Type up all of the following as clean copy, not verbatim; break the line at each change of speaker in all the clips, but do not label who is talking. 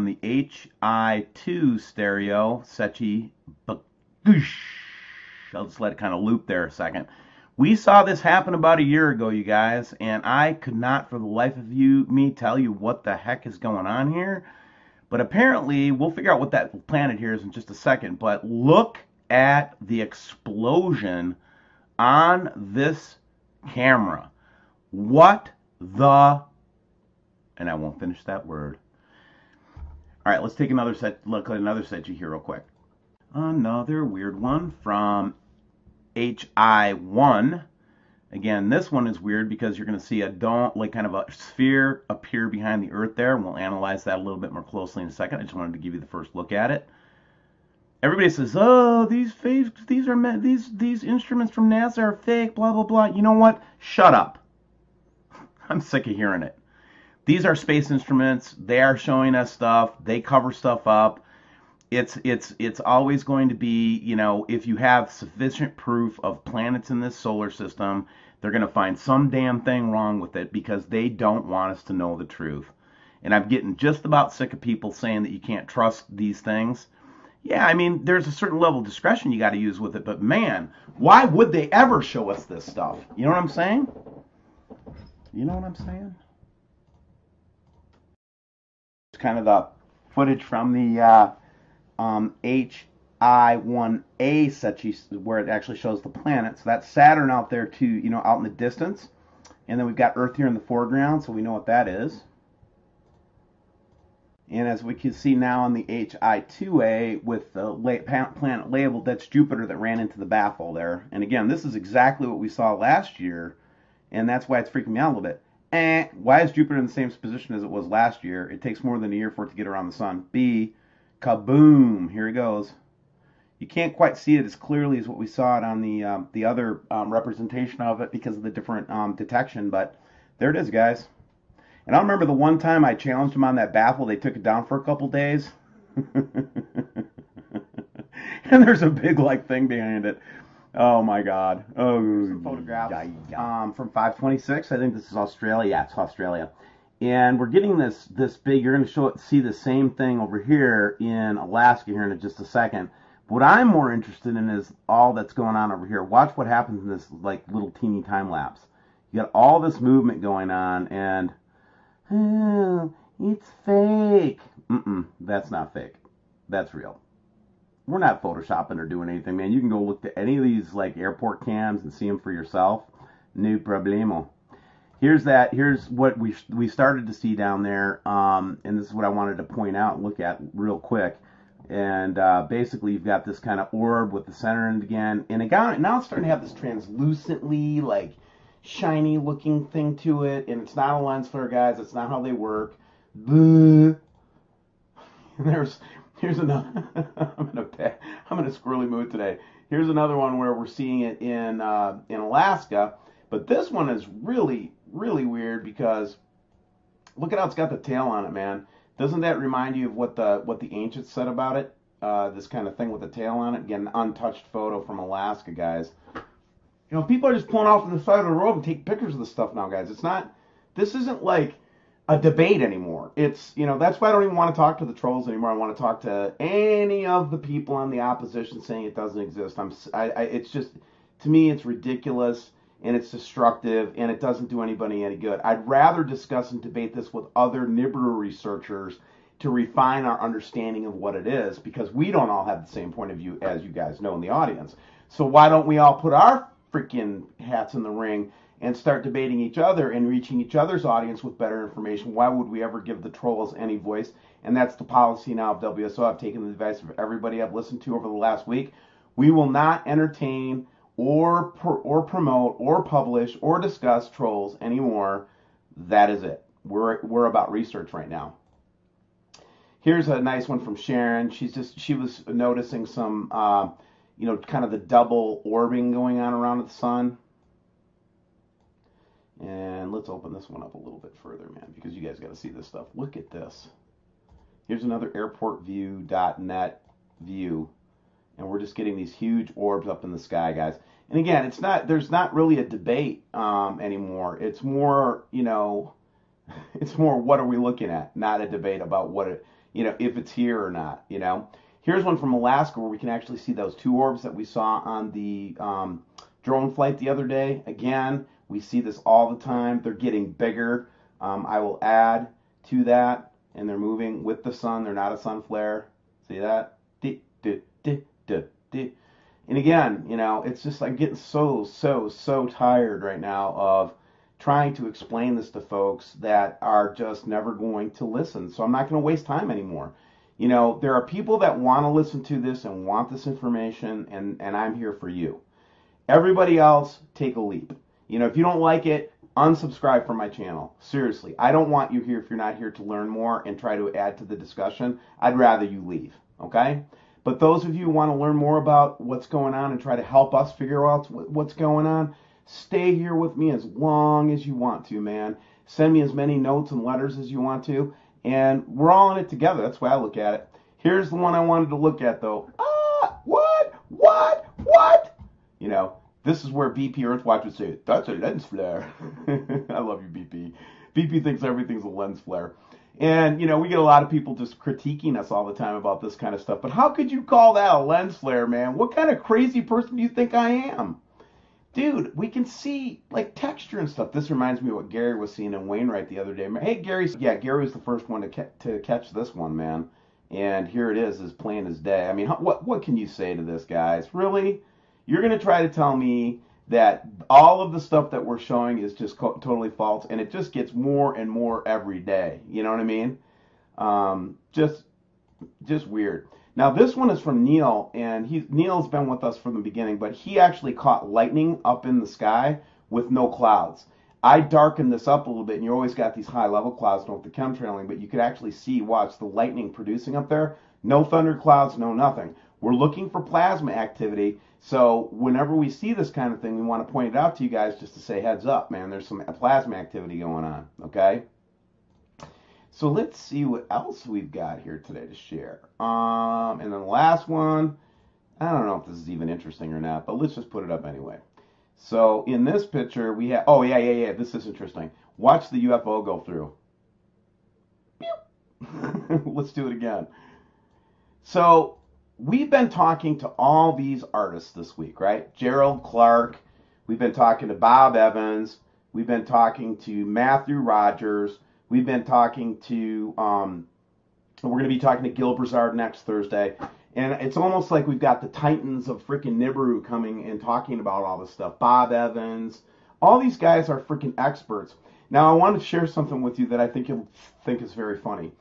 from the HI2 stereo, Sechi Bagush. I'll just let it kind of loop there a second. We saw this happen about a year ago, you guys, and I could not for the life of me tell you what the heck is going on here. But apparently, we'll figure out what that planet here is in just a second. But look at the explosion on this camera. What the... And I won't finish that word. All right, let's take another look at another Sechi here real quick. Another weird one from HI1. Again, this one is weird because you're going to see a dome, like kind of a sphere appear behind the Earth there. And we'll analyze that a little bit more closely in a second. I just wanted to give you the first look at it. Everybody says, "Oh, these instruments from NASA are fake." Blah blah blah. You know what? Shut up. I'm sick of hearing it. These are space instruments. They are showing us stuff. They cover stuff up. It's always going to be, you know, if you have sufficient proof of planets in this solar system, they're going to find some damn thing wrong with it because they don't want us to know the truth. And I'm getting just about sick of people saying that you can't trust these things. Yeah, I mean, there's a certain level of discretion you got to use with it, but man, why would they ever show us this stuff? You know what I'm saying? You know what I'm saying? It's kind of the footage from the HI1A Sechi, where it actually shows the planet. So that's Saturn out there too, you know, out in the distance. And then we've got Earth here in the foreground, so we know what that is. And as we can see now on the HI2A with the planet labeled, that's Jupiter that ran into the baffle there. And again, this is exactly what we saw last year, and that's why it's freaking me out a little bit. Why is Jupiter in the same position as it was last year? It takes more than a year for it to get around the sun. B, kaboom, here it goes. You can't quite see it as clearly as what we saw it on the other representation of it because of the different detection, but there it is, guys. And I remember the one time I challenged them on that baffle, they took it down for a couple days. And there's a big like thing behind it. Oh my God. Oh, some photographs from 526. I think this is Australia. Yeah, it's Australia. And we're getting this big. You're going to see the same thing over here in Alaska here in just a second. What I'm more interested in is all that's going on over here. Watch what happens in this like little teeny time lapse. You got all this movement going on, and it's fake. That's not fake. That's real. We're not photoshopping or doing anything, man. You can go look at any of these like airport cams and see them for yourself. No problemo. Here's what we started to see down there, and this is what I wanted to point out and look at real quick. And basically, you've got this kind of orb with the center end again, and now it's starting to have this translucently like shiny looking thing to it, and it's not a lens flare, guys. It's not how they work. Here's another. I'm in a squirrely mood today. Here's another one where we're seeing it in Alaska, but this one is really weird because look at how it's got the tail on it, man. Doesn't that remind you of what the ancients said about it? This kind of thing with the tail on it. Again, an untouched photo from Alaska, guys. You know, people are just pulling off on the side of the road and taking pictures of this stuff now, guys. This isn't like a debate anymore. It's, you know, that's why I don't even want to talk to the trolls anymore. I want to talk to any of the people on the opposition saying it doesn't exist. It's just, to me, it's ridiculous and it's destructive and it doesn't do anybody any good. I'd rather discuss and debate this with other Nibiru researchers to refine our understanding of what it is, because we don't all have the same point of view, as you guys know in the audience. So why don't we all put our freaking hats in the ring and start debating each other and reaching each other's audience with better information? Why would we ever give the trolls any voice? And that's the policy now of WSO. I've taken the advice of everybody I've listened to over the last week. We will not entertain or promote or publish or discuss trolls anymore. That is it. We're about research right now. Here's a nice one from Sharon. She was noticing some kind of the double orbing going on around the sun. And let's open this one up a little bit further, man, because you guys got to see this stuff. Look at this. Here's another airportview.net view. And we're just getting these huge orbs up in the sky, guys. And again, there's not really a debate anymore. It's more, it's more what are we looking at, not a debate about what it, if it's here or not. Here's one from Alaska where we can actually see those two orbs that we saw on the drone flight the other day. Again, we see this all the time. They're getting bigger. I will add to that, and they're moving with the sun. They're not a sun flare. See that? And again, it's just I'm getting so tired right now of trying to explain this to folks that are just never going to listen. So I'm not going to waste time anymore. There are people that want to listen to this and want this information, and I'm here for you. Everybody else, take a leap. If you don't like it, unsubscribe from my channel. Seriously, I don't want you here if you're not here to learn more and try to add to the discussion. I'd rather you leave, okay? But those of you who want to learn more about what's going on and try to help us figure out what's going on, stay here with me as long as you want to, man. Send me as many notes and letters as you want to, and we're all in it together. That's the way I look at it. Here's the one I wanted to look at, though. What? This is where BP Earthwatch would say, that's a lens flare. I love you, BP. BP thinks everything's a lens flare. And, we get a lot of people just critiquing us all the time about this kind of stuff. But how could you call that a lens flare, man? What kind of crazy person do you think I am? Dude, we can see, texture and stuff. This reminds me of what Gary was seeing in Wainwright the other day. Hey, Gary was the first one to catch this one, man. And here it is plain as day. I mean, what can you say to this, guys? Really? You're going to try to tell me that all of the stuff that we're showing is just totally false, and it just gets more and more every day. You know what I mean? Just weird. Now, this one is from Neil, and Neil's been with us from the beginning, but he actually caught lightning up in the sky with no clouds. I darkened this up a little bit, and you always got these high-level clouds with the chemtrailing, but you could actually watch the lightning producing up there. No thunder clouds, no nothing. We're looking for plasma activity. So whenever we see this kind of thing, we want to point it out to you guys just to say, heads up, man, there's some plasma activity going on, okay? So let's see what else we've got here today to share. And then the last one, I don't know if this is even interesting or not, but let's just put it up anyway. So in this picture, we have, this is interesting. Watch the UFO go through. Let's do it again. So we've been talking to all these artists this week, right? Gerald Clark. We've been talking to Bob Evans. We've been talking to Matthew Rogers. We've been talking to, we're going to be talking to Gil Brizard next Thursday. And it's almost like we've got the titans of freaking Nibiru coming and talking about all this stuff. Bob Evans. All these guys are freaking experts. Now, I want to share something with you that I think you'll think is very funny.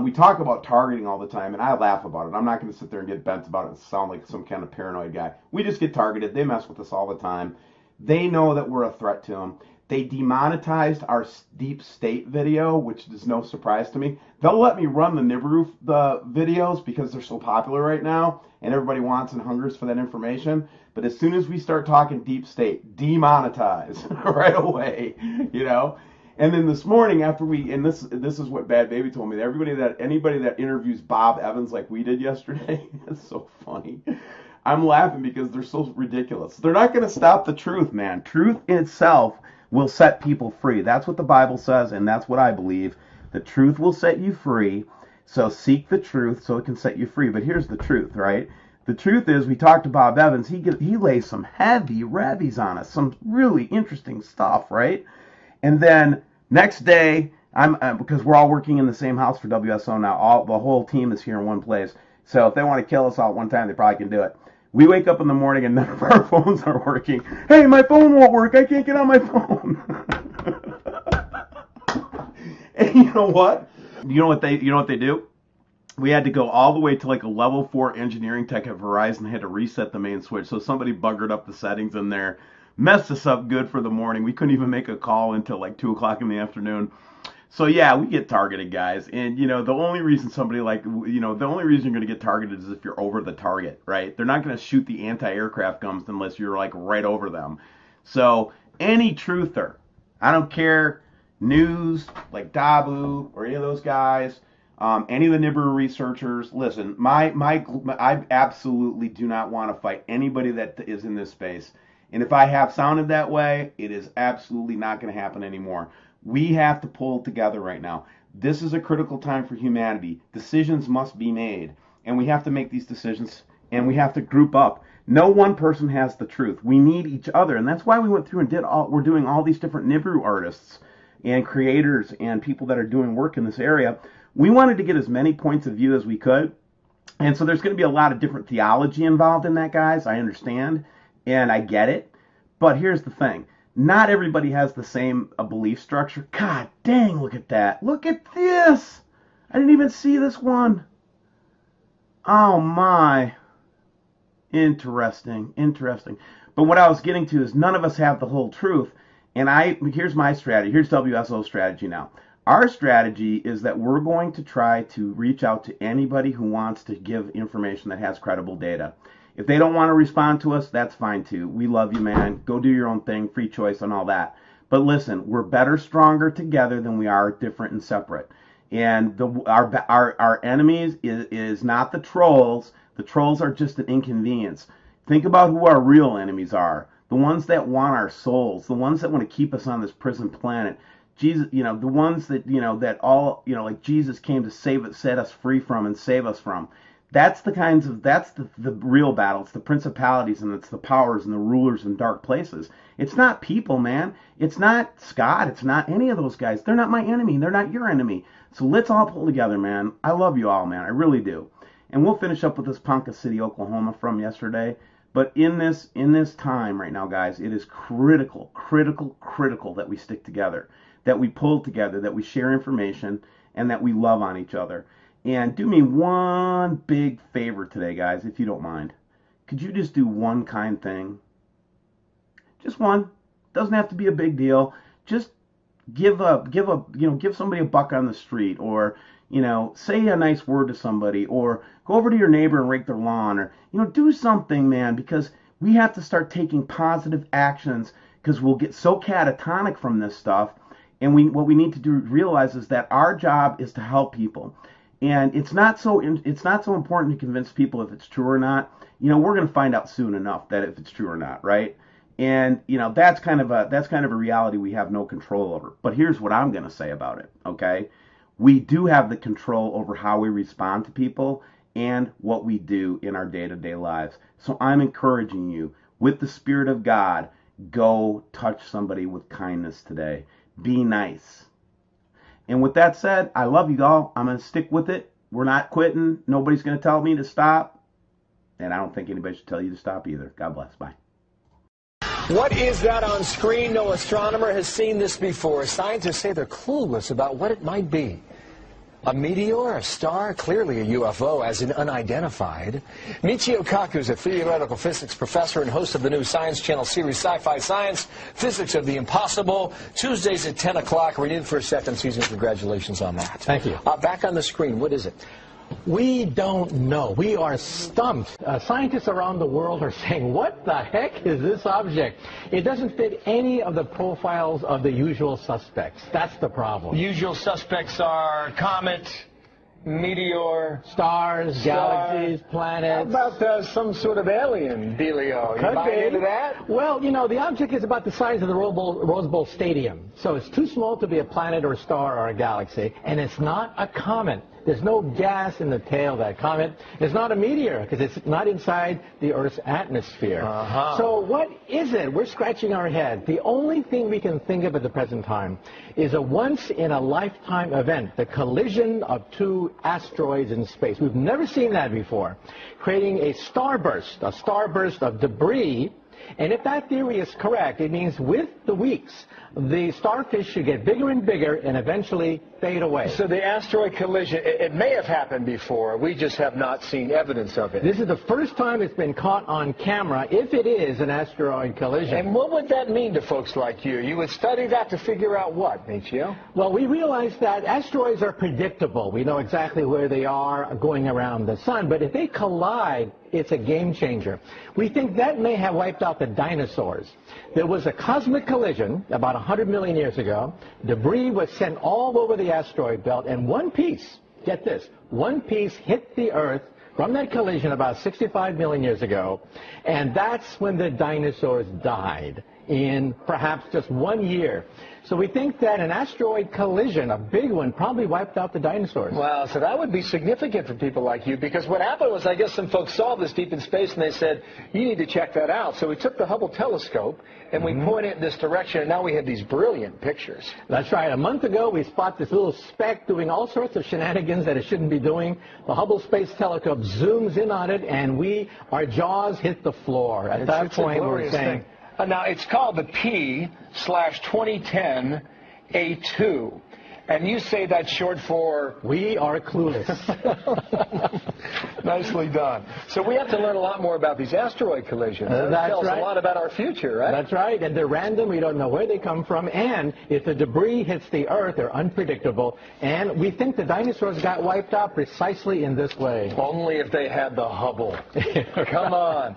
We talk about targeting all the time, and I laugh about it. I'm not going to sit there and get bent about it and sound like some kind of paranoid guy. We just get targeted. They mess with us all the time. They know that we're a threat to them. They demonetized our deep state video, which is no surprise to me. They'll let me run the Nibiru videos because they're so popular right now, and everybody wants and hungers for that information. But as soon as we start talking deep state, demonetize right away, And then this morning, after this is what Bad Baby told me, that anybody that interviews Bob Evans like we did yesterday, it's so funny. I'm laughing because they're so ridiculous. They're not going to stop the truth, man. Truth itself will set people free. That's what the Bible says, and that's what I believe. The truth will set you free, so seek the truth so it can set you free. But here's the truth, right? The truth is, we talked to Bob Evans. He lays some heavy revies on us, some really interesting stuff, right? And then next day, because we're all working in the same house for WSO now. The whole team is here in one place. So if they want to kill us all at one time, they probably can do it. We wake up in the morning and none of our phones are working. Hey, my phone won't work. I can't get on my phone. And you know what? You know what they do? We had to go all the way to like a level 4 engineering tech at Verizon. Had to reset the main switch. So somebody buggered up the settings in there, messed us up good for the morning. We couldn't even make a call until like 2 o'clock in the afternoon. So yeah, we get targeted, guys. And the only reason the only reason you're going to get targeted is if you're over the target, right? They're not going to shoot the anti-aircraft guns unless you're like right over them. So any truther, I don't care, news like Dabu or any of those guys, any of the Nibiru researchers, listen, I absolutely do not want to fight anybody that is in this space. And if I have sounded that way, it is absolutely not going to happen anymore. We have to pull together right now. This is a critical time for humanity. Decisions must be made, and we have to make these decisions, and we have to group up. No one person has the truth. We need each other, and that's why we went through and we're doing all these different Nibiru artists and creators and people that are doing work in this area. We wanted to get as many points of view as we could, and so there's going to be a lot of different theology involved in that, guys. I understand, and I get it, but here's the thing. Not everybody has the same belief structure. God dang, look at that. Look at this. I didn't even see this one. Oh my. Interesting. But what I was getting to is none of us have the whole truth. And here's my strategy. Here's WSO's strategy now. Our strategy is that we're going to try to reach out to anybody who wants to give information that has credible data. If they don't want to respond to us, that's fine too. We love you, man. Go do your own thing, free choice and all that. But listen, we're better, stronger together than we are different and separate. And our enemies is not the trolls. The trolls are just an inconvenience. Think about who our real enemies are. The ones that want our souls. The ones that want to keep us on this prison planet. Jesus, the ones that, like Jesus came to set us free from and save us from. That's the real battle. It's the principalities and it's the powers and the rulers in dark places. It's not people, man. It's not Scott. It's not any of those guys. They're not my enemy. They're not your enemy. So let's all pull together, man. I love you all, man. I really do. And we'll finish up with this Ponca City, Oklahoma from yesterday. But in this time right now, guys, it is critical that we stick together, that we pull together, that we share information, and that we love on each other. And do me one big favor today, guys, if you don't mind. Could you just do one kind thing? Just one. Doesn't have to be a big deal. Just give somebody a buck on the street, or say a nice word to somebody, or go over to your neighbor and rake their lawn, or do something, man, because we have to start taking positive actions, because we'll get so catatonic from this stuff. And what we need to realize is that our job is to help people. And it's not so important to convince people if it's true or not. We're going to find out soon enough that if it's true or not, right? And that's kind of a reality we have no control over. But here's what I'm going to say about it, okay? We do have the control over how we respond to people and what we do in our day-to-day lives. So I'm encouraging you, with the Spirit of God, go touch somebody with kindness today. Be nice. And with that said, I love you all. I'm going to stick with it. We're not quitting. Nobody's going to tell me to stop. And I don't think anybody should tell you to stop either. God bless. Bye.
What is that on screen? No astronomer has seen this before. Scientists say they're clueless about what it might be. A meteor, a star, clearly a UFO, as in unidentified. Michio Kaku is a theoretical physics professor and host of the new Science Channel series Sci-Fi Science, Physics of the Impossible, Tuesdays at 10 o'clock. Renewed for a second season. Congratulations on that.
Thank you.
Back on the screen, what is it?
We don't know. We are stumped. Scientists around the world are saying, what the heck is this object? It doesn't fit any of the profiles of the usual suspects. That's the problem.
Usual suspects are comet, meteor,
stars, galaxies, planets.
How about some sort of alien dealio? You buy into that?
Well, the object is about the size of the Rose Bowl Stadium. So it's too small to be a planet or a star or a galaxy. And it's not a comet. There's no gas in the tail of that comet. It's not a meteor because it's not inside the Earth's atmosphere. So what is it? We're scratching our head. The only thing we can think of at the present time is a once-in-a-lifetime event, the collision of two asteroids in space. We've never seen that before, creating a starburst of debris. And if that theory is correct, it means with the weeks, the starfish should get bigger and bigger and eventually fade away.
So the asteroid collision, it may have happened before. We just have not seen evidence of it.
This is the first time it's been caught on camera, if it is an asteroid collision.
And what would that mean to folks like you? You would study that to figure out what, Michio?
Well, we realize that asteroids are predictable. We know exactly where they are going around the sun. But if they collide, it's a game changer. We think that may have wiped out the dinosaurs. There was a cosmic collision about 100 million years ago. Debris was sent all over the asteroid belt, and one piece, get this, one piece hit the Earth, from that collision about 65 million years ago, and that's when the dinosaurs died, in perhaps just 1 year. So we think that an asteroid collision, a big one, probably wiped out the dinosaurs.
Wow, so that would be significant for people like you, because what happened was, I guess some folks saw this deep in space and they said, you need to check that out. So we took the Hubble telescope and we pointed it in this direction, and now we have these brilliant pictures.
That's right. A month ago, we spot this little speck doing all sorts of shenanigans that it shouldn't be doing. The Hubble Space Telescope zooms in on it, and our jaws hit the floor. At that point, we're saying...
Now, it's called the P/2010 A2. And you say that's short for...
We are clueless.
Nicely done. So we have to learn a lot more about these asteroid collisions. That tells a lot about our future, right?
That's right. And they're random. We don't know where they come from. And if the debris hits the Earth, they're unpredictable. And we think the dinosaurs got wiped out precisely in this way.
Only if they had the Hubble. Come on.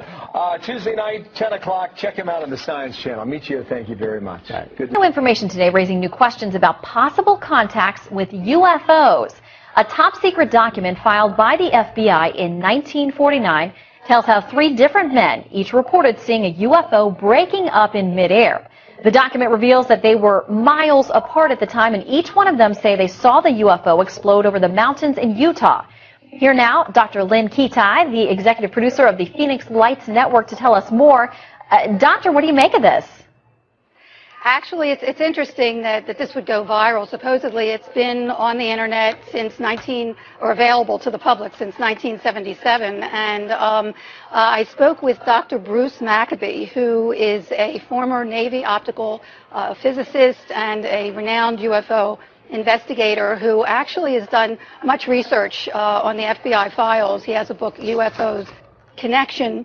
Tuesday night, 10 o'clock. Check him out on the Science Channel. Meet you. Thank you very much.
Good. New information today raising new questions about possible contacts with UFOs. A top-secret document filed by the FBI in 1949 tells how 3 different men each reported seeing a UFO breaking up in midair. The document reveals that they were miles apart at the time, and each one of them say they saw the UFO explode over the mountains in Utah. Here now, Dr. Lynn Kitai, the executive producer of the Phoenix Lights Network, to tell us more. Doctor, what do you make of this?
Actually, it's interesting that this would go viral. Supposedly, it's been on the internet since available to the public since 1977. And I spoke with Dr. Bruce Maccabee, who is a former Navy optical physicist and a renowned UFO investigator who actually has done much research on the FBI files. He has a book, UFOs Connection.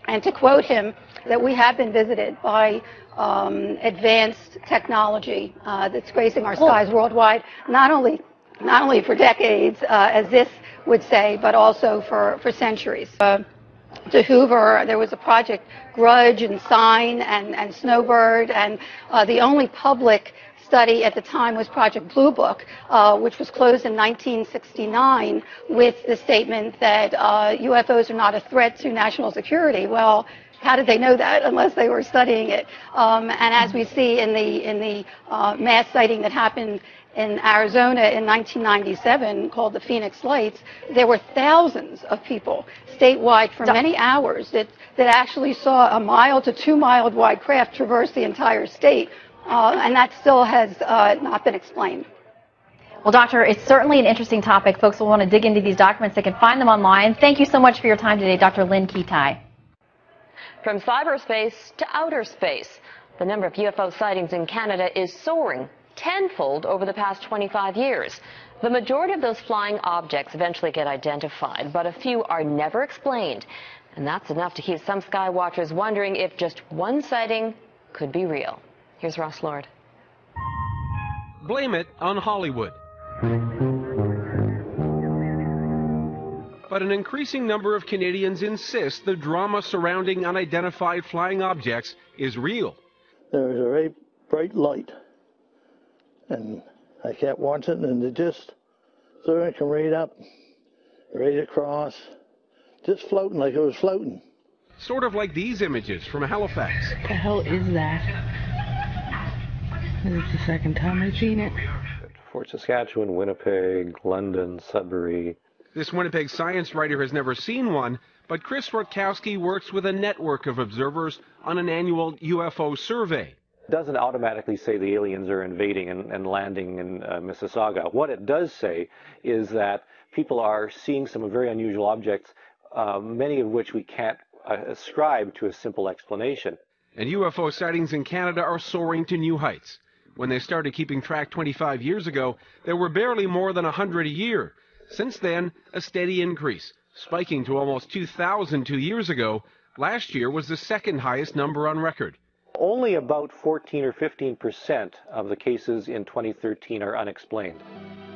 And to quote him, that we have been visited by advanced technology that's gracing our skies worldwide, not only for decades, as this would say, but also for centuries. To Hoover, there was a Project Grudge and Sign and Snowbird, and the only public study at the time was Project Blue Book, which was closed in 1969 with the statement that UFOs are not a threat to national security. Well, how did they know that unless they were studying it? And as we see in the mass sighting that happened in Arizona in 1997 called the Phoenix Lights, there were thousands of people statewide for many hours that actually saw a mile to 2 mile wide craft traverse the entire state. And that still has not been explained.
Well, Doctor, it's certainly an interesting topic. Folks will want to dig into these documents. They can find them online. Thank you so much for your time today, Dr. Lynn Kitai.
From cyberspace to outer space, the number of UFO sightings in Canada is soaring tenfold over the past 25 years. The majority of those flying objects eventually get identified, but a few are never explained. And that's enough to keep some sky watchers wondering if just one sighting could be real. Here's Ross Lord.
Blame it on Hollywood. But an increasing number of Canadians insist the drama surrounding unidentified flying objects is real.
There was a very bright light, and I kept watching, and it just so I come right up, right across, just floating like it was floating.
Sort of like these images from Halifax.
What the hell is that? This is the second time I've seen it.
Fort Saskatchewan, Winnipeg, London, Sudbury.
This Winnipeg science writer has never seen one, but Chris Rutkowski works with a network of observers on an annual UFO survey.
It doesn't automatically say the aliens are invading and landing in Mississauga. What it does say is that people are seeing some very unusual objects, many of which we can't ascribe to a simple explanation.
And UFO sightings in Canada are soaring to new heights. When they started keeping track 25 years ago, there were barely more than 100 a year. Since then, a steady increase, spiking to almost 2,000 2 years ago. Last year was the second highest number on record.
Only about 14 or 15% of the cases in 2013 are unexplained.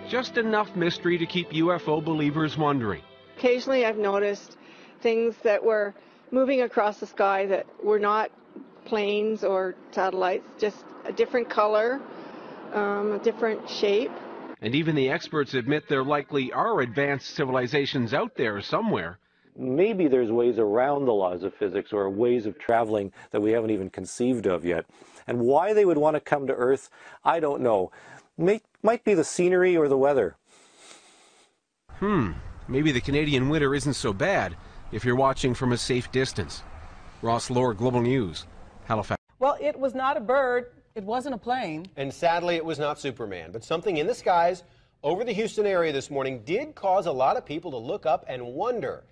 Just enough mystery to keep UFO believers wondering.
Occasionally I've noticed things that were moving across the sky that were not planes or satellites, just a different color, a different shape.
And even the experts admit there likely are advanced civilizations out there somewhere.
Maybe there's ways around the laws of physics or ways of traveling that we haven't even conceived of yet. And why they would want to come to Earth, I don't know. Might be the scenery or the weather.
Maybe the Canadian winter isn't so bad if you're watching from a safe distance. Ross Lohr, Global News, Halifax.
Well, it was not a bird. It wasn't a plane.
And sadly, it was not Superman. But something in the skies over the Houston area this morning did cause a lot of people to look up and wonder.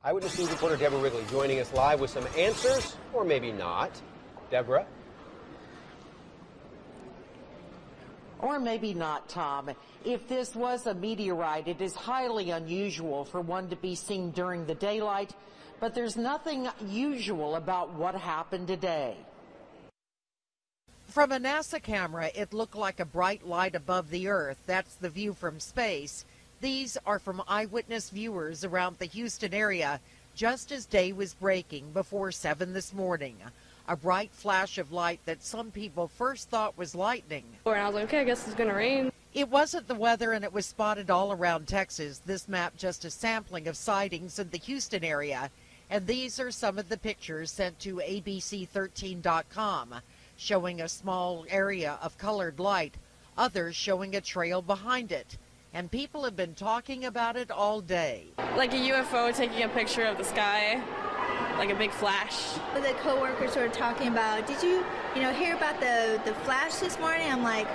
Eyewitness News reporter Deborah Wrigley joining us live with some answers, or maybe not. Deborah?
Or maybe not, Tom. If this was a meteorite, it is highly unusual for one to be seen during the daylight, but there's nothing usual about what happened today. From a NASA camera, it looked like a bright light above the Earth. That's the view from space. These are from eyewitness viewers around the Houston area just as day was breaking before 7 this morning. A bright flash of light that some people first thought was lightning.
And I was like, okay, I guess it's going to rain.
It wasn't the weather, and it was spotted all around Texas. This map just a sampling of sightings in the Houston area. And these are some of the pictures sent to ABC13.com, showing a small area of colored light, others showing a trail behind it. And people have been talking about it all day.
Like a UFO taking a picture of the sky, like a big flash.
The coworkers were talking about, did you hear about the flash this morning? I'm like,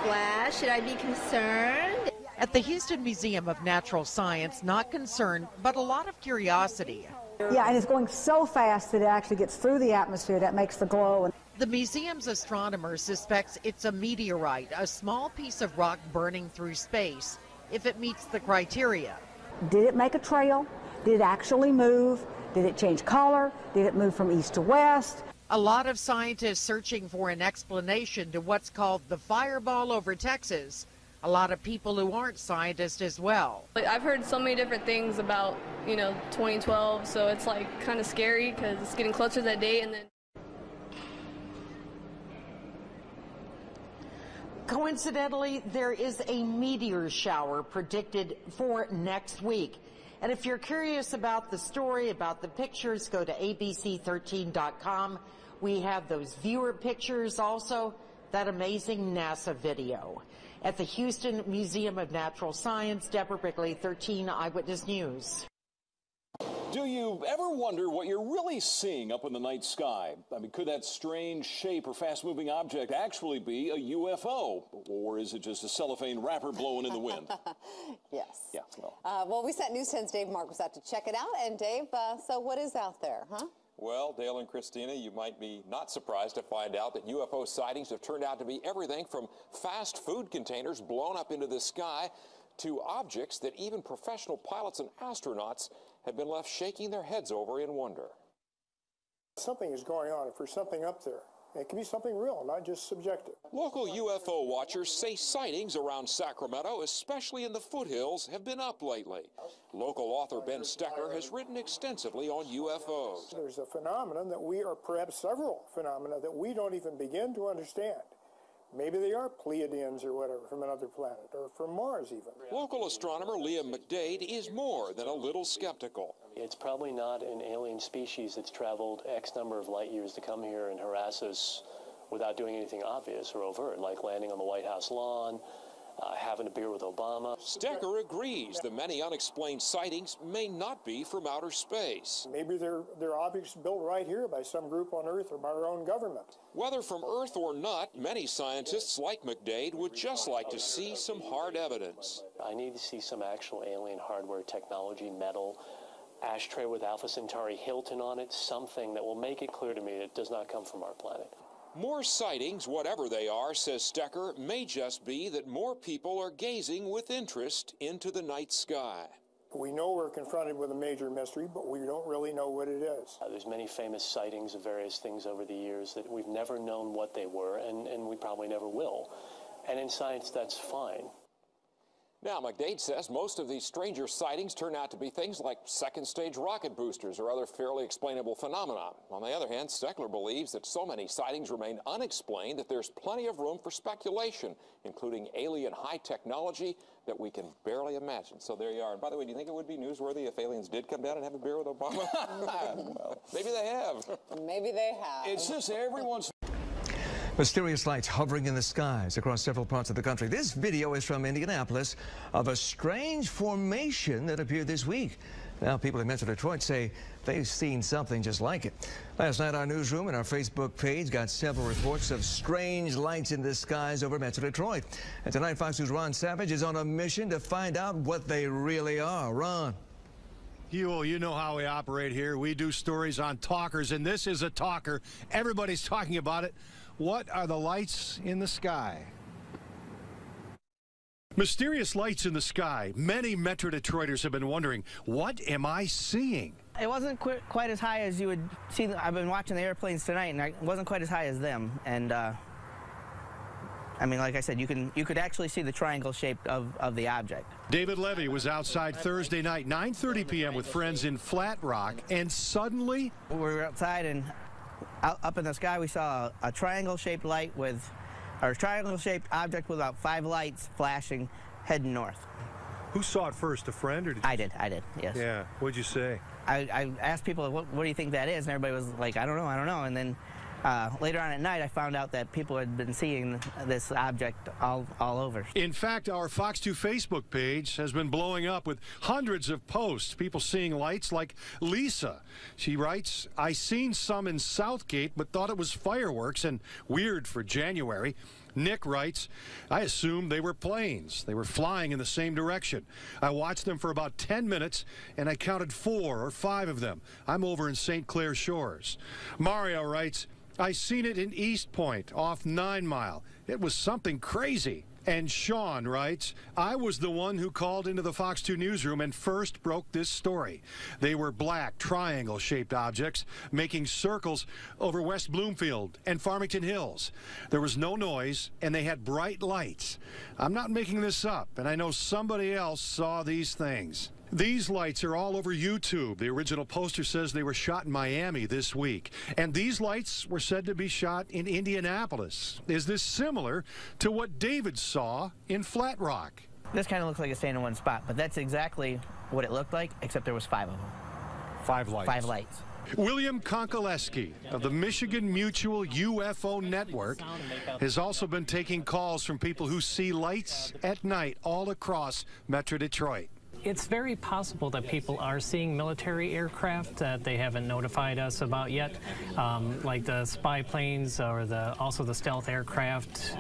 flash? Should I be concerned?
At the Houston Museum of Natural Science, not concerned, but a lot of curiosity.
Yeah, and it's going so fast that it actually gets through the atmosphere. That makes the glow.
The museum's astronomer suspects it's a meteorite, a small piece of rock burning through space, if it meets the criteria.
Did it make a trail? Did it actually move? Did it change color? Did it move from east to west?
A lot of scientists searching for an explanation to what's called the fireball over Texas. A lot of people who aren't scientists as well.
I've heard so many different things about, 2012, so it's like kind of scary because it's getting closer to that date. And then
coincidentally, there is a meteor shower predicted for next week. And if you're curious about the story, about the pictures, go to ABC13.com. We have those viewer pictures, also that amazing NASA video. At the Houston Museum of Natural Science, Deborah Wrigley, 13 Eyewitness News.
Do you ever wonder what you're really seeing up in the night sky? I mean, could that strange shape or fast-moving object actually be a UFO? Or is it just a cellophane wrapper blowing in the wind?
Yes.
Yeah.
Well, we sent News 10's Dave Marcus out to check it out. And Dave, so what is out there, huh?
Well, Dale and Christina, you might be not surprised to find out that UFO sightings have turned out to be everything from fast food containers blown up into the sky to objects that even professional pilots and astronauts have been left shaking their heads over in wonder.
Something is going on for something up there. It can be something real, not just subjective.
Local UFO watchers say sightings around Sacramento, especially in the foothills, have been up lately. Local author Ben Stecker has written extensively on UFOs.
There's a phenomenon that or perhaps several phenomena that we don't even begin to understand. Maybe they are Pleiadians or whatever from another planet, or from Mars even.
Local astronomer Liam McDade is more than a little skeptical.
It's probably not an alien species that's traveled X number of light years to come here and harass us without doing anything obvious or overt, like landing on the White House lawn, having a beer with Obama.
Stecker agrees the many unexplained sightings may not be from outer space.
Maybe they're objects built right here by some group on Earth or by our own government.
Whether from Earth or not, many scientists like McDade would just like to see some hard evidence.
I need to see some actual alien hardware technology, metal, ashtray with Alpha Centauri Hilton on it, something that will make it clear to me that it does not come from our planet.
More sightings, whatever they are, says Stecker, may just be that more people are gazing with interest into the night sky.
We know we're confronted with a major mystery, but we don't really know what it is.
There's many famous sightings of various things over the years that we've never known what they were, and we probably never will. And in science, that's fine.
Now, McDade says most of these stranger sightings turn out to be things like second-stage rocket boosters or other fairly explainable phenomena. On the other hand, Steckler believes that so many sightings remain unexplained that there's plenty of room for speculation, including alien high technology that we can barely imagine. So there you are. And by the way, do you think it would be newsworthy if aliens did come down and have a beer with Obama? Well, maybe they have.
Maybe they have.
It's just everyone's...
Mysterious lights hovering in the skies across several parts of the country. This video is from Indianapolis of a strange formation that appeared this week. Now, people in Metro Detroit say they've seen something just like it. Last night, our newsroom and our Facebook page got several reports of strange lights in the skies over Metro Detroit. And tonight, Fox News' Ron Savage is on a mission to find out what they really are. Ron.
You know how we operate here. We do stories on talkers, and this is a talker. Everybody's talking about it. What are the lights in the sky? Mysterious lights in the sky. Many Metro Detroiters have been wondering, what am I seeing?
It wasn't quite as high as you would see. I've been watching the airplanes tonight, and it wasn't quite as high as them. And I mean, like I said, you could actually see the triangle shape of the object.
David Levy was outside Thursday night, 9:30 p.m. with friends in Flat Rock, and suddenly
we were outside, and up in the sky we saw a triangle-shaped light with, or a triangle-shaped object with about 5 lights flashing heading north.
Who saw it first, a friend, or did you?
I did, yes.
Yeah, what'd you say?
I asked people, what do you think that is? And everybody was like, I don't know. And then later on at night, I found out that people had been seeing this object all over.
In fact, our Fox 2 Facebook page has been blowing up with hundreds of posts, people seeing lights like Lisa. She writes, I seen some in Southgate, but thought it was fireworks and weird for January. Nick writes, I assumed they were planes. They were flying in the same direction. I watched them for about 10 minutes, and I counted 4 or 5 of them. I'm over in St. Clair Shores. Mario writes, I seen it in East Point, off 9 Mile. It was something crazy. And Sean writes, I was the one who called into the Fox 2 newsroom and first broke this story. They were black, triangle-shaped objects making circles over West Bloomfield and Farmington Hills. There was no noise, and they had bright lights. I'm not making this up, and I know somebody else saw these things. These lights are all over YouTube. The original poster says they were shot in Miami this week. And these lights were said to be shot in Indianapolis. Is this similar to what David saw in Flat Rock?
This kind of looks like a stand in one spot, but that's exactly what it looked like, except there was 5 of them.
5 lights.
5 lights.
William Konkoleski of the Michigan Mutual UFO Network has also been taking calls from people who see lights at night all across Metro Detroit.
It's very possible that people are seeing military aircraft that they haven't notified us about yet, like the spy planes or also the stealth aircraft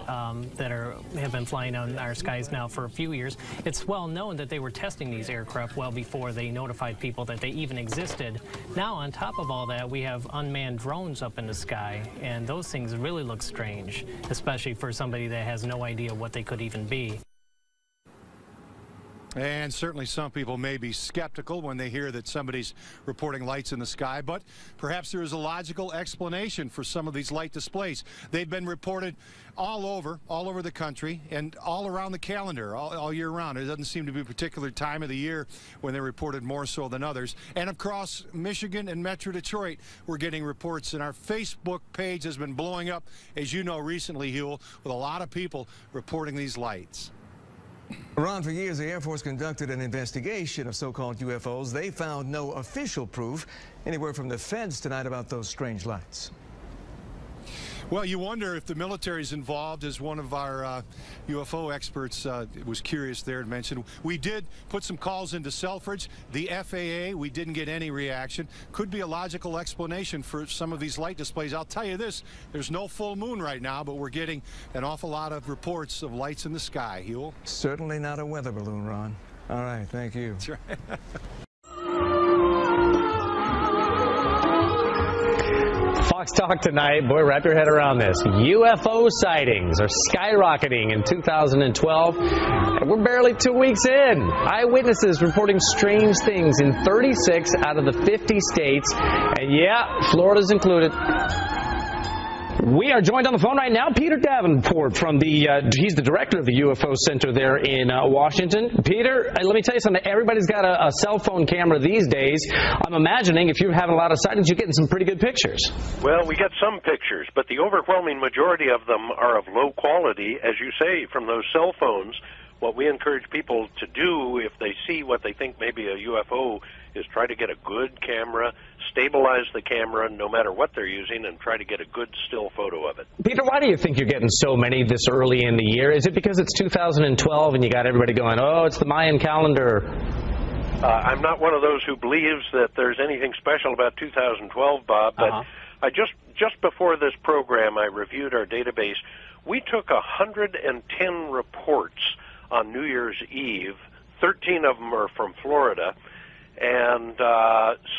that have been flying on our skies now for a few years. It's well known that they were testing these aircraft well before they notified people that they even existed. Now, on top of all that, we have unmanned drones up in the sky, and those things really look strange, especially for somebody that has no idea what they could even be.
And certainly some people may be skeptical when they hear that somebody's reporting lights in the sky, but perhaps there is a logical explanation for some of these light displays. They've been reported all over the country and all around the calendar, all year round. It doesn't seem to be a particular time of the year when they're reported more so than others. And across Michigan and Metro Detroit, we're getting reports, and our Facebook page has been blowing up, as you know, recently, Huel, with a lot of people reporting these lights.
Ron, for years, the Air Force conducted an investigation of so-called UFOs. They found no official proof. Any word from the feds tonight about those strange lights?
Well, you wonder if the military's involved, as one of our UFO experts was curious there and mentioned. We did put some calls into Selfridge, the FAA. We didn't get any reaction. Could be a logical explanation for some of these light displays. I'll tell you this, there's no full moon right now, but we're getting an awful lot of reports of lights in the sky. Huel?
Certainly not a weather balloon, Ron. All right, thank you.
That's right.
Fox Talk tonight. Boy, wrap your head around this. UFO sightings are skyrocketing in 2012. And we're barely 2 weeks in. Eyewitnesses reporting strange things in 36 out of the 50 states. And yeah, Florida's included. We are joined on the phone right now, Peter Davenport from he's the director of the UFO Center there in Washington. Peter, let me tell you something. Everybody's got a cell phone camera these days. I'm imagining if you're having a lot of sightings, you're getting some pretty good pictures.
Well, we get some pictures, but the overwhelming majority of them are of low quality, as you say, from those cell phones. What we encourage people to do if they see what they think may be a UFO is try to get a good camera, stabilize the camera no matter what they're using, and try to get a good still photo of it.
Peter, why do you think you're getting so many this early in the year? Is it because it's 2012 and you got everybody going, oh, it's the Mayan calendar?
I'm not one of those who believes that there's anything special about 2012, Bob, but I just before this program, I reviewed our database. We took 110 reports on New Year's Eve. 13 of them are from Florida, and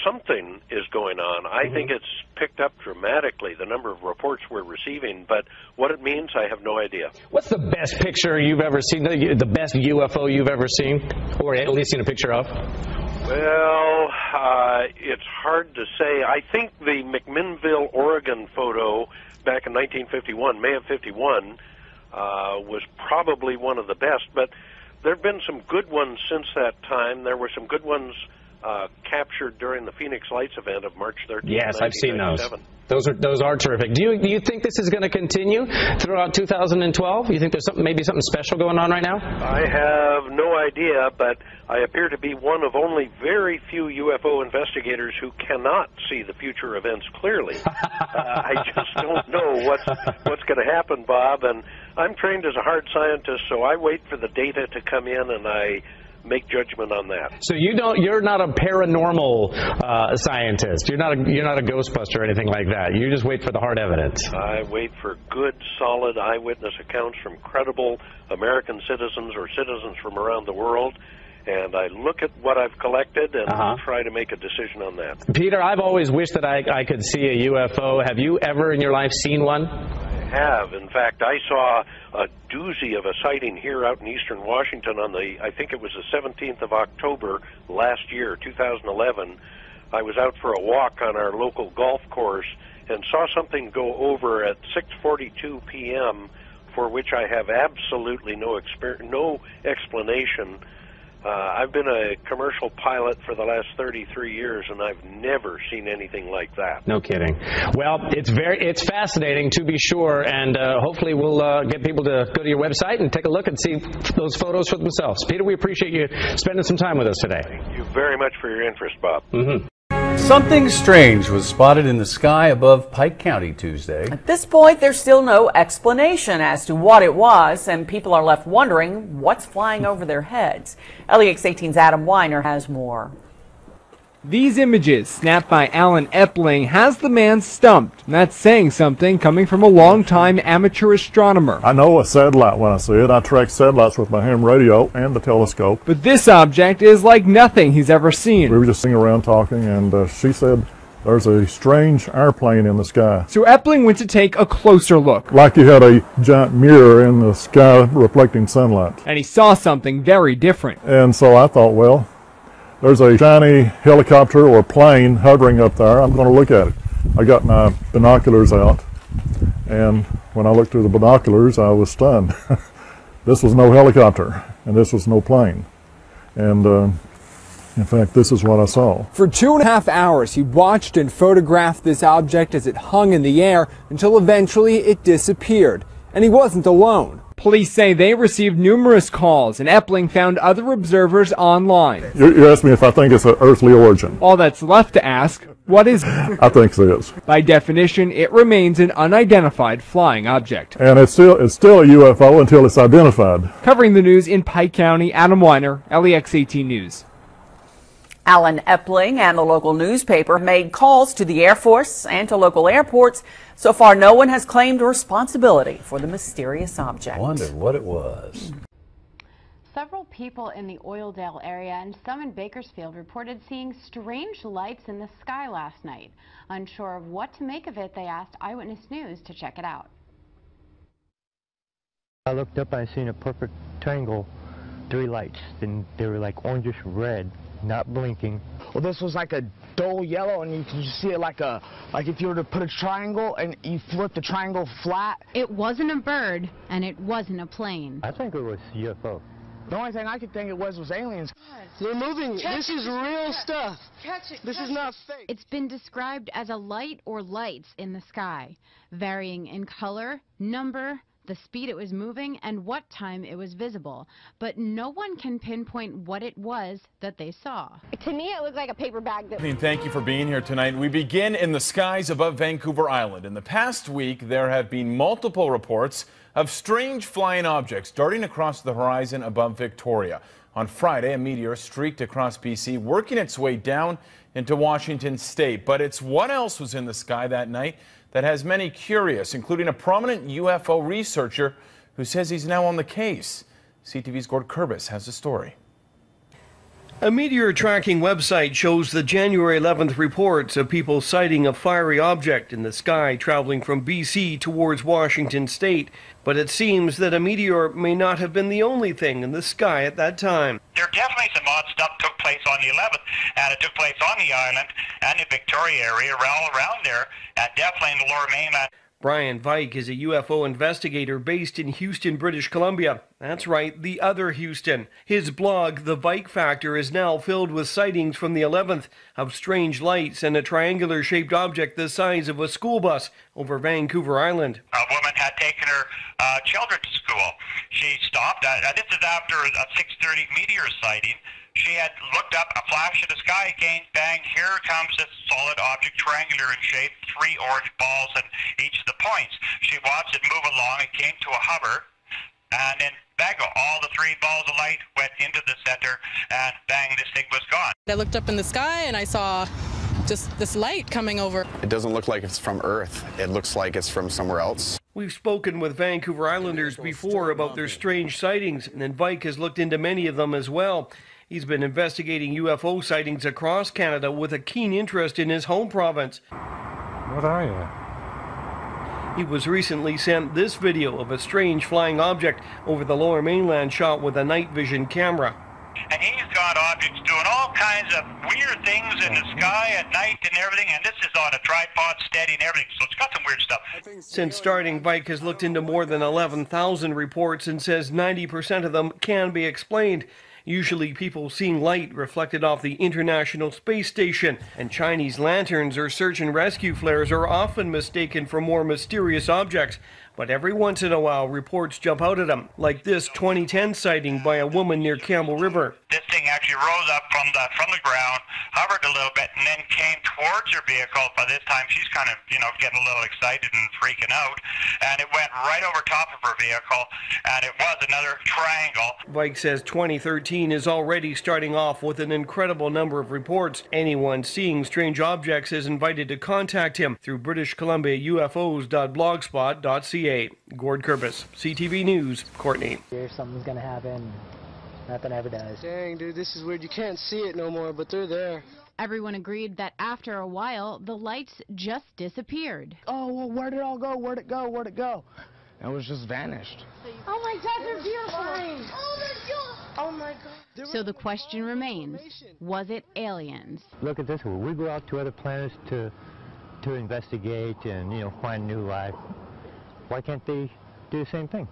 something is going on. I think it's picked up dramatically, the number of reports we're receiving, but what it means, I have no idea.
What's the best picture you've ever seen, the best UFO you've ever seen, or at least seen a picture of?
Well, it's hard to say. I think the McMinnville, Oregon photo back in 1951, May of 51, was probably one of the best, but there have been some good ones since that time. There were some good ones captured during the Phoenix Lights event of March 13th.
Yes, I've seen those. Those are terrific. Do you think this is going to continue throughout 2012? You think there's maybe something special going on right now?
I have no idea, but I appear to be one of only very few UFO investigators who cannot see the future events clearly. I just don't know what's going to happen, Bob, and I'm trained as a hard scientist, so I wait for the data to come in and I make judgment on that.
So you're not a paranormal scientist. You're not a ghostbuster or anything like that. You just wait for the hard evidence.
I wait for good, solid eyewitness accounts from credible American citizens or citizens from around the world, and I look at what I've collected and try to make a decision on that.
Peter, I've always wished that I could see a UFO. Have you ever in your life seen one?
Have. In fact, I saw a doozy of a sighting here out in eastern Washington on I think it was the 17th of October last year, 2011. I was out for a walk on our local golf course and saw something go over at 6:42 p.m. for which I have absolutely no explanation. I've been a commercial pilot for the last 33 years, and I've never seen anything like that.
No kidding. Well, it's fascinating to be sure, and hopefully we'll get people to go to your website and take a look and see those photos for themselves. Peter, we appreciate you spending some time with us today.
Thank you very much for your interest, Bob.
Something strange was spotted in the sky above Pike County Tuesday.
At this point, there's still no explanation as to what it was, and people are left wondering what's flying over their heads. LEX 18's Adam Weiner has more.
These images, snapped by Alan Epling, has the man stumped. And that's saying something coming from a long-time amateur astronomer.
I know a satellite when I see it. I track satellites with my ham radio and the telescope.
But this object is like nothing he's ever seen.
We were just sitting around talking, and she said there's a strange airplane in the sky.
So Epling went to take a closer look.
Like you had a giant mirror in the sky reflecting sunlight.
And he saw something very different.
And so I thought, well, there's a shiny helicopter or plane hovering up there. I'm going to look at it. I got my binoculars out, and when I looked through the binoculars, I was stunned. This was no helicopter, and this was no plane. And in fact, this is what I saw.
For 2.5 hours, he watched and photographed this object as it hung in the air until eventually it disappeared. And he wasn't alone. Police say they received numerous calls, and Epling found other observers online.
You're asking me if I think it's an earthly origin.
All that's left to ask, what is it?
I think it is.
By definition, it remains an unidentified flying object.
And it's still a UFO until it's identified.
Covering the news in Pike County, Adam Weiner, LEX 18 News.
Alan Epling and the local newspaper made calls to the Air Force and to local airports. So far, no one has claimed responsibility for the mysterious object.
Wondered what it was.
Several people in the Oildale area and some in Bakersfield reported seeing strange lights in the sky last night. Unsure of what to make of it, they asked Eyewitness News to check it out.
I looked up and I seen a perfect triangle, 3 lights, and they were like orangish red,
not blinking.
Well, this was like a dull yellow, and you can just see it like if you were to put a triangle and you flip the triangle flat.
It wasn't a bird, and it wasn't a plane.
I think it was UFO.
The only thing I could think it was aliens. They're moving. This is real stuff. This is not fake.
It's been described as a light or lights in the sky, varying in color, number, the speed it was moving, and what time it was visible. But no one can pinpoint what it was that they saw.
To me, it looked like a paper bag.
Thank you for being here tonight. We begin in the skies above Vancouver Island. In the past week, there have been multiple reports of strange flying objects darting across the horizon above Victoria. On Friday, a meteor streaked across BC, working its way down into Washington state. But it's what else was in the sky that night that has many curious, including a prominent UFO researcher who says he's now on the case. CTV's Gord Kurbis has the story.
A meteor tracking website shows the January 11th reports of people sighting a fiery object in the sky traveling from BC towards Washington state. But it seems that a meteor may not have been the only thing in the sky at that time.
There definitely some odd stuff took place on the 11th, and it took place on the island and the Victoria area, all around there, and definitely in the Lower Mainland.
Brian Vike is a UFO investigator based in Houston, British Columbia. That's right, the other Houston. His blog, The Vike Factor, is now filled with sightings from the 11th of strange lights and a triangular-shaped object the size of a school bus over Vancouver Island.
A woman had taken her children to school. She stopped. This is after a 6:30 meteor sighting. She had looked up, a flash in the sky, again, bang, here comes this solid object, triangular in shape, 3 orange balls at each of the points. She watched it move along, it came to a hover, and then bang, all the 3 balls of light went into the center, and bang, this thing was gone.
I looked up in the sky and I saw just this light coming over.
It doesn't look like it's from Earth. It looks like it's from somewhere else.
We've spoken with Vancouver Islanders before about their strange sightings, and Vike has looked into many of them as well. He's been investigating UFO sightings across Canada with a keen interest in his home province.
What are you?
He was recently sent this video of a strange flying object over the Lower Mainland shot with a night vision camera.
And he's got objects doing all kinds of weird things in the sky at night and everything, and this is on a tripod steady and everything, so it's got some weird stuff.
Since starting, Vike has looked into more than 11,000 reports and says 90% of them can be explained. Usually people seeing light reflected off the International Space Station, and Chinese lanterns or search and rescue flares are often mistaken for more mysterious objects. But every once in a while, reports jump out at them, like this 2010 sighting by a woman near Campbell River.
This thing actually rose up from the ground, hovered a little bit, and then came towards her vehicle. By this time, she's kind of, getting a little excited and freaking out. And it went right over top of her vehicle, and it was another triangle.
Vike says 2013 is already starting off with an incredible number of reports. Anyone seeing strange objects is invited to contact him through British Columbia UFOs.blogspot.ca. Gord Kurbis, CTV News, Courtney.
If something's gonna happen, nothing ever does.
Dang, dude, this is weird. You can't see it no more, but they're there.
Everyone agreed that after a while, the lights just disappeared.
Oh, well, where'd it all go? Where'd it go? Where'd it go? And it was just vanished.
Oh my God, they're beautiful. Oh, they're beautiful. Oh my God.
So the question remains, was it aliens?
Look at this one. We go out to other planets to investigate and, find new life. Why can't they do the same thing?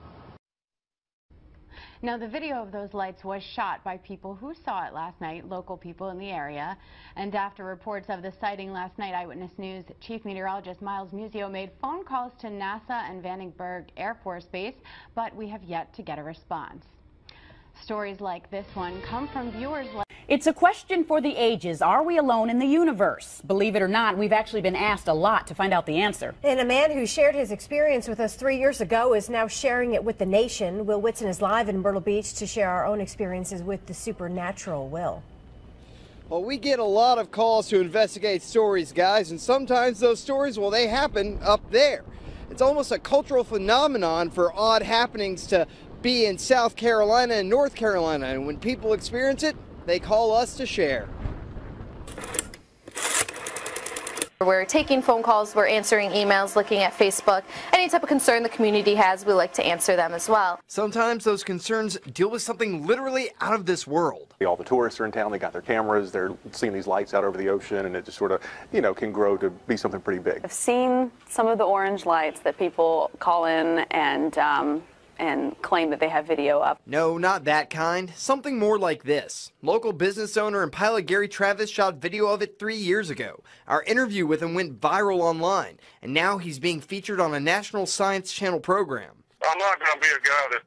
Now, the video of those lights was shot by people who saw it last night, local people in the area. And after reports of the sighting last night, Eyewitness News Chief Meteorologist Miles Musio made phone calls to NASA and Vandenberg Air Force Base, but we have yet to get a response. Stories like this one come from viewers like...
It's a question for the ages. Are we alone in the universe? Believe it or not, we've actually been asked a lot to find out the answer.
And a man who shared his experience with us 3 years ago is now sharing it with the nation. Will Whitson is live in Myrtle Beach to share our own experiences with the supernatural. Will.
Well, we get a lot of calls to investigate stories, guys, and sometimes those stories, well, they happen up there. It's almost a cultural phenomenon for odd happenings to be in South Carolina and North Carolina, and when people experience it, they call us to share.
We're taking phone calls, we're answering emails, looking at Facebook. Any type of concern the community has, we like to answer them as well.
Sometimes those concerns deal with something literally out of this world.
All the tourists are in town, they got their cameras, they're seeing these lights out over the ocean, and it just sort of, can grow to be something pretty big.
I've seen some of the orange lights that people call in and claim that they have video of.
No, not that kind. Something more like this. Local business owner and pilot Gary Travis shot video of it 3 years ago. Our interview with him went viral online, and now he's being featured on a National Science Channel program.
I'm not going to be a guy that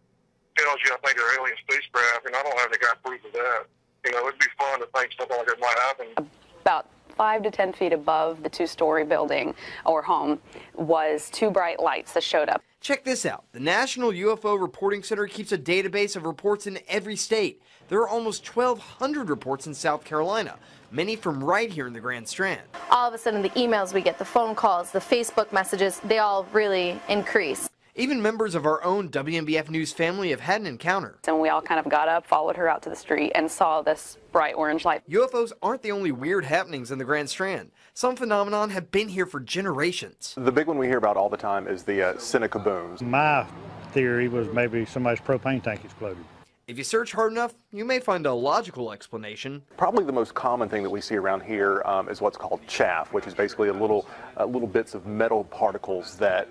tells you I think they're alien spacecraft, and I don't have any kind of proof of that. It'd be fun to think something like that might happen.
About 5 to 10 feet above the two-story building or home was 2 bright lights that showed up.
Check this out. The National UFO Reporting Center keeps a database of reports in every state. There are almost 1,200 reports in South Carolina, many from right here in the Grand Strand.
All of a sudden, the emails we get, the phone calls, the Facebook messages, they all really increase.
Even members of our own WNBF News family have had an encounter.
And we all kind of got up, followed her out to the street, and saw this bright orange light.
UFOs aren't the only weird happenings in the Grand Strand. Some phenomenon have been here for generations.
The big one we hear about all the time is the Seneca booms.
My theory was maybe somebody's propane tank exploded.
If you search hard enough, you may find a logical explanation.
Probably the most common thing that we see around here is what's called chaff, which is basically little bits of metal particles that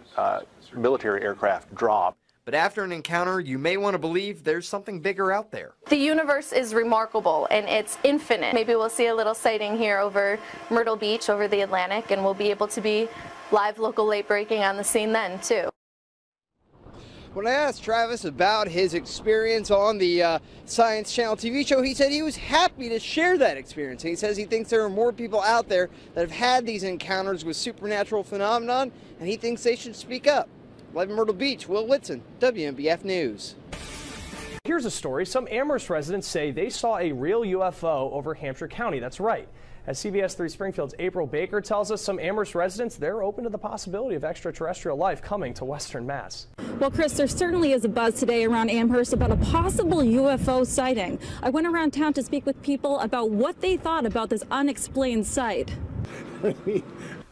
military aircraft drop.
But after an encounter, you may want to believe there's something bigger out there.
The universe is remarkable and it's infinite. Maybe we'll see a little sighting here over Myrtle Beach, over the Atlantic, and we'll be able to be live local late breaking on the scene then too.
When I asked Travis about his experience on the Science Channel TV show, he said he was happy to share that experience. He says he thinks there are more people out there that have had these encounters with supernatural phenomenon, and he thinks they should speak up. Live in Myrtle Beach, Will Whitson, WNBF News.
Here's a story. Some Amherst residents say they saw a real UFO over Hampshire County. That's right. As CBS 3 Springfield's April Baker tells us, some Amherst residents, they're open to the possibility of extraterrestrial life coming to Western Mass.
Well, Chris, there certainly is a buzz today around Amherst about a possible UFO sighting. I went around town to speak with people about what they thought about this unexplained sight.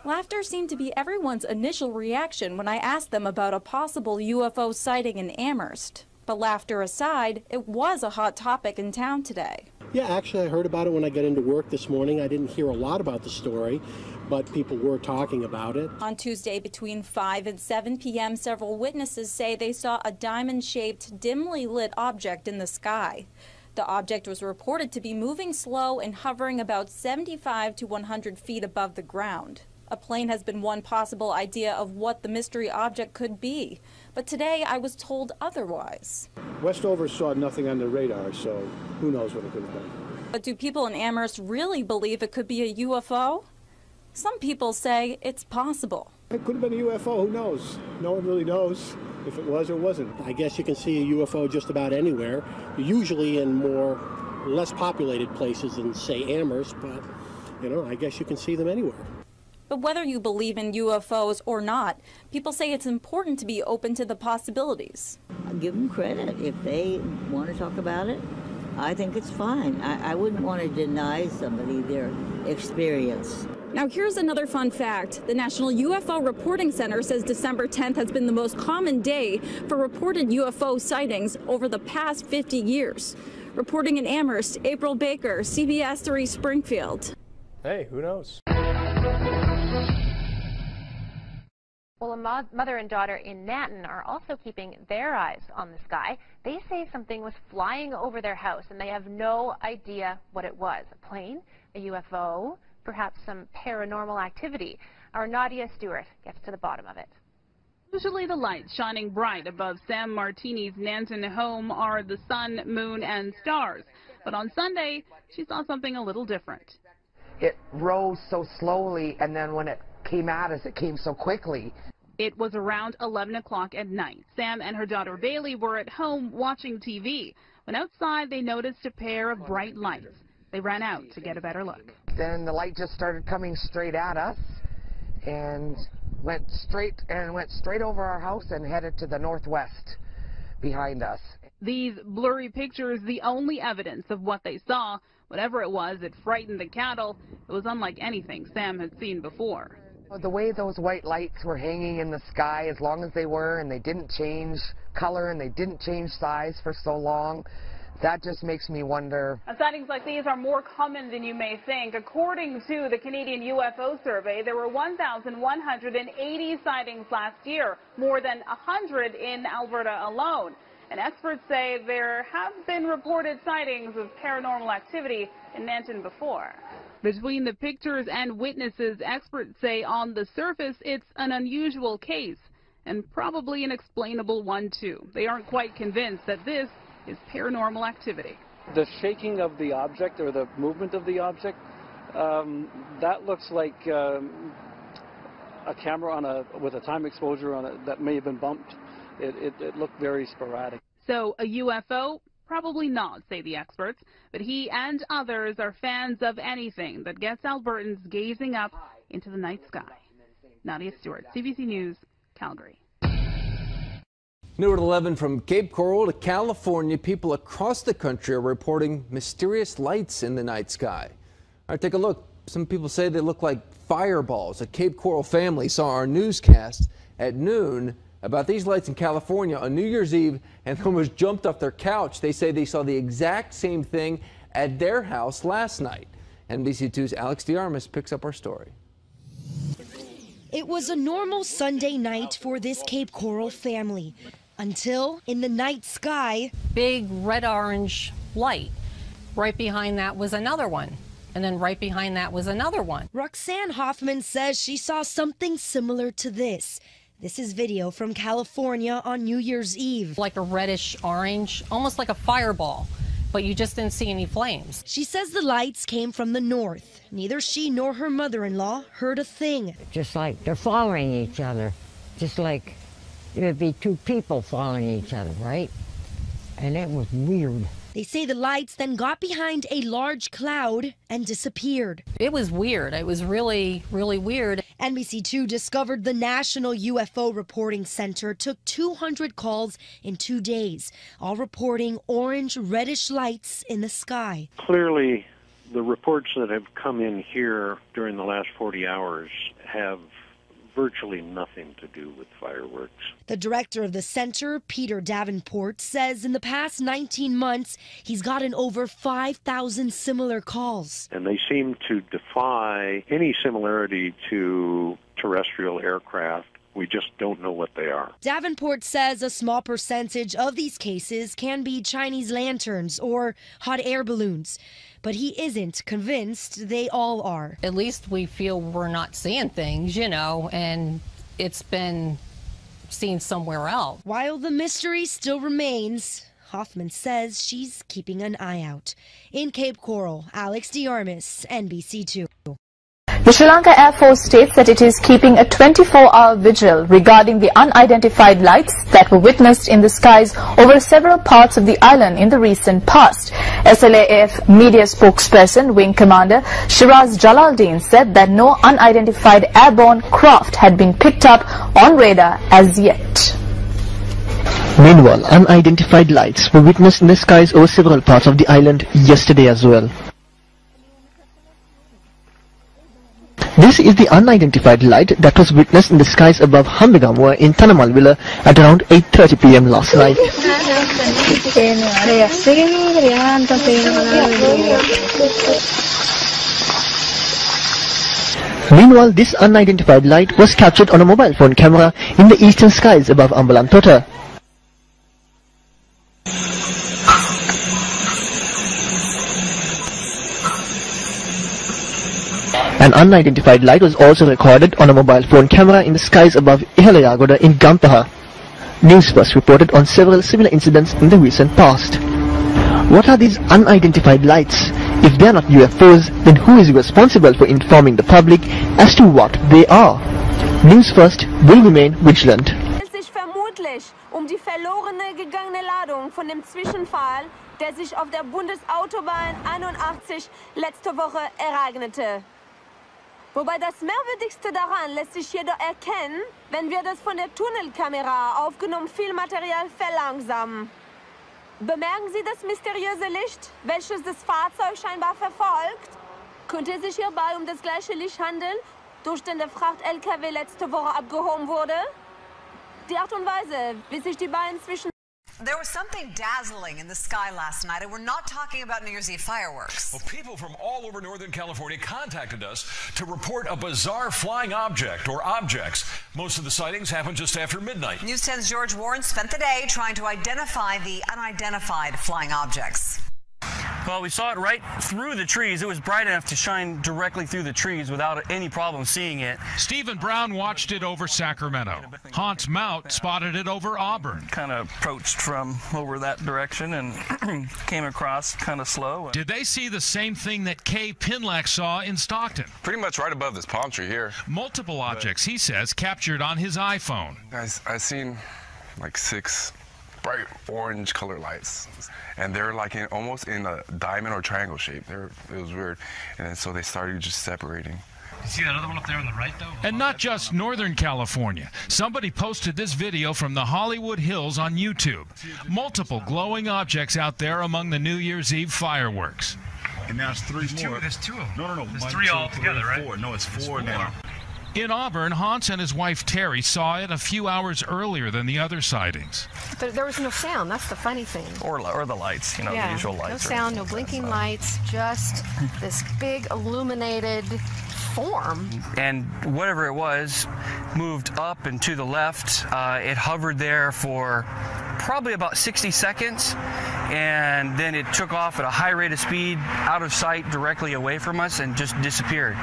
Laughter seemed to be everyone's initial reaction when I asked them about a possible UFO sighting in Amherst. But laughter aside, it was a hot topic in town today.
Yeah, actually I heard about it when I got into work this morning. I didn't hear a lot about the story, but people were talking about it.
On Tuesday between 5 and 7 p.m., several witnesses say they saw a diamond-shaped, dimly lit object in the sky. The object was reported to be moving slow and hovering about 75 to 100 feet above the ground. A plane has been one possible idea of what the mystery object could be, but today I was told otherwise.
Westover saw nothing on the radar, so who knows what it could have been.
But do people in Amherst really believe it could be a UFO? Some people say it's possible.
It could have been a UFO, who knows? No one really knows if it was or wasn't. I guess you can see a UFO just about anywhere, usually in less populated places than, say, Amherst, but, I guess you can see them anywhere.
But whether you believe in UFOs or not, people say it's important to be open to the possibilities.
I'll give them credit. If they want to talk about it, I think it's fine. I wouldn't want to deny somebody their experience.
Now here's another fun fact. The National UFO Reporting Center says December 10th has been the most common day for reported UFO sightings over the past 50 years. Reporting in Amherst, April Baker, CBS 3 Springfield.
Hey, who knows?
Well, a mother and daughter in Nanton are also keeping their eyes on the sky. They say something was flying over their house, and they have no idea what it was. A plane, a UFO, perhaps some paranormal activity. Our Nadia Stewart gets to the bottom of it.
Usually the lights shining bright above Sam Martini's Nanton home are the sun, moon, and stars. But on Sunday, she saw something a little different.
It rose so slowly, and then when it came at us, it came so quickly.
It was around 11 o'clock at night. Sam and her daughter Bailey were at home watching TV. When outside, they noticed a pair of bright lights. They ran out to get a better look.
Then the light just started coming straight at us and went straight over our house and headed to the northwest behind us.
These blurry pictures, the only evidence of what they saw. Whatever it was, it frightened the cattle. It was unlike anything Sam had seen before.
The way those white lights were hanging in the sky as long as they were, and they didn't change color and they didn't change size for so long, that just makes me wonder.
Sightings like these are more common than you may think. According to the Canadian UFO survey, there were 1,180 sightings last year, more than 100 in Alberta alone. And experts say there have been reported sightings of paranormal activity in Nanton before. Between the pictures and witnesses, experts say on the surface it's an unusual case, and probably an explainable one too. They aren't quite convinced that this is paranormal activity.
The shaking of the object or the movement of the object, that looks like a camera with a time exposure on it that may have been bumped. It looked very sporadic.
So a UFO? Probably not, say the experts, but he and others are fans of anything that gets Albertans gazing up into the night sky. Nadia Stewart, CBC News, Calgary.
New at 11, from Cape Coral to California, people across the country are reporting mysterious lights in the night sky. All right, take a look. Some people say they look like fireballs. A Cape Coral family saw our newscast at noon about these lights in California on New Year's Eve and almost jumped off their couch. They say they saw the exact same thing at their house last night. NBC2's Alex DeArmas picks up our story.
It was a normal Sunday night for this Cape Coral family until in the night sky,
big red-orange light. Right behind that was another one. And then right behind that was another one.
Roxanne Hoffman says she saw something similar to this. This is video from California on New Year's Eve.
Like a reddish orange, almost like a fireball, but you just didn't see any flames.
She says the lights came from the north. Neither she nor her mother-in-law heard a thing.
Just like they're following each other, just like it would be two people following each other, right? And it was weird.
They say the lights then got behind a large cloud and disappeared.
It was weird. It was really, really weird.
NBC2 discovered the National UFO Reporting Center took 200 calls in 2 days, all reporting orange, reddish lights in the sky.
Clearly, the reports that have come in here during the last 40 hours have virtually nothing to do with fireworks.
The director of the center, Peter Davenport, says in the past 19 months, he's gotten over 5,000 similar calls.
And they seem to defy any similarity to terrestrial aircraft. We just don't know what they are.
Davenport says a small percentage of these cases can be Chinese lanterns or hot air balloons, but he isn't convinced they all are.
At least we feel we're not seeing things, you know, and it's been seen somewhere else.
While the mystery still remains, Hoffman says she's keeping an eye out. In Cape Coral, Alex DeArmas, NBC2.
The Sri Lanka Air Force states that it is keeping a 24-hour vigil regarding the unidentified lights that were witnessed in the skies over several parts of the island in the recent past. SLAF media spokesperson, Wing Commander Shiraz Jalaldin, said that no unidentified airborne craft had been picked up on radar as yet.
Meanwhile, unidentified lights were witnessed in the skies over several parts of the island yesterday as well. This is the unidentified light that was witnessed in the skies above Hambegamwa in Tanamalvilla at around 8:30 p.m. last night. Meanwhile, this unidentified light was captured on a mobile phone camera in the eastern skies above Ambalantota. An unidentified light was also recorded on a mobile phone camera in the skies above Ihalayagoda in Gampaha. News First reported on several similar incidents in the recent past. What are these unidentified lights? If they are not UFOs, then who is responsible for informing the public as to what they are? News First will remain vigilant.
Es sich vermutlich die verlorene gegangene Ladung von dem Zwischenfall, der sich auf der Bundesautobahn 81 letzte Woche ereignete. Wobei das Merkwürdigste daran lässt sich jedoch erkennen, wenn wir das von der Tunnelkamera aufgenommen Filmmaterial verlangsamen. Bemerken Sie das mysteriöse Licht, welches das Fahrzeug scheinbar verfolgt? Könnte es sich hierbei das gleiche Licht handeln, durch den der Fracht-LKW letzte Woche abgehoben wurde? Die Art und Weise, wie sich die beiden zwischen...
There was something dazzling in the sky last night, and we're not talking about New Year's Eve fireworks.
Well, people from all over Northern California contacted us to report a bizarre flying object or objects. Most of the sightings happened just after midnight.
News 10's George Warren spent the day trying to identify the unidentified flying objects.
Well, we saw it right through the trees. It was bright enough to shine directly through the trees without any problem seeing it.
Stephen Brown watched it over Sacramento. Hans Mout spotted it over Auburn.
Kind of approached from over that direction and came across kind of slow.
Did they see the same thing that Kay Pinlack saw in Stockton?
Pretty much right above this palm tree here.
Multiple objects, he says, captured on his iPhone.
I seen like 6 bright orange color lights, and they're like almost in a diamond or triangle shape. It was weird, and so they started just separating.
You see that other one up there on the right, though? And not just Northern California. Somebody posted this video from the Hollywood Hills on YouTube. Multiple glowing objects out there among the New Year's Eve fireworks.
And now it's 3 more.
There's 2 of them.
No.
There's 3 all together, right?
4. No, it's 4 now.
In Auburn, Hans and his wife Terry saw it a few hours earlier than the other sightings.
There was no sound. That's the funny thing.
Or the lights, the usual lights.
No sound, no blinking lights, just this big illuminated form.
And whatever it was moved up and to the left. It hovered there for probably about 60 seconds, and then it took off at a high rate of speed out of sight directly away from us and just disappeared.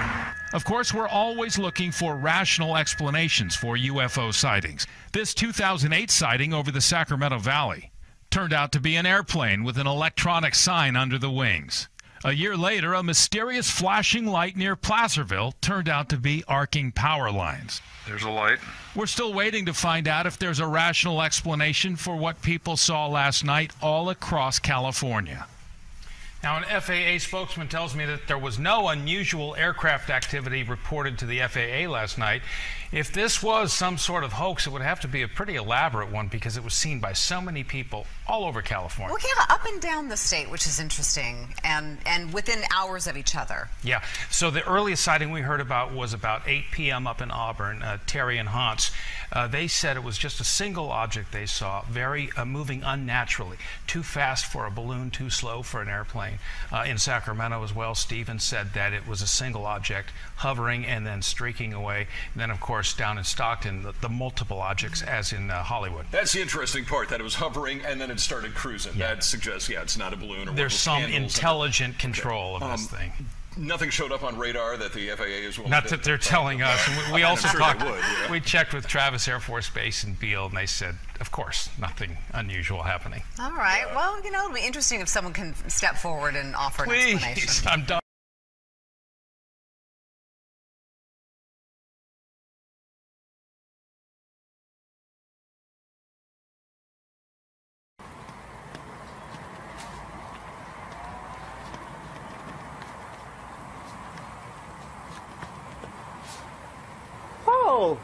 Of course, we're always looking for rational explanations for UFO sightings. This 2008 sighting over the Sacramento Valley turned out to be an airplane with an electronic sign under the wings. A year later, a mysterious flashing light near Placerville turned out to be arcing power lines.
There's a light.
We're still waiting to find out if there's a rational explanation for what people saw last night all across California. Now, an FAA spokesman tells me that there was no unusual aircraft activity reported to the FAA last night. If this was some sort of hoax, it would have to be a pretty elaborate one because it was seen by so many people all over California.
Well, yeah, up and down the state, which is interesting, and within hours of each other.
Yeah, so the earliest sighting we heard about was about 8 p.m. up in Auburn. Terry and Hans, they said it was just a single object they saw, moving unnaturally, too fast for a balloon, too slow for an airplane. In Sacramento as well, Stephen said that it was a single object hovering and then streaking away. And then, of course, down in Stockton, the multiple objects, as in Hollywood.
That's the interesting part, that it was hovering and then it started cruising. Yeah. That suggests, it's not a balloon. Or
there's some intelligent control of this thing.
Nothing showed up on radar that the FAA is willing
Not that they're telling us. We also talked.
Yeah.
We checked with Travis Air Force Base in Beale, and they said, of course, nothing unusual happening.
All right. Well, it'll be interesting if someone can step forward and offer an explanation.
Please, I'm done.
Oh,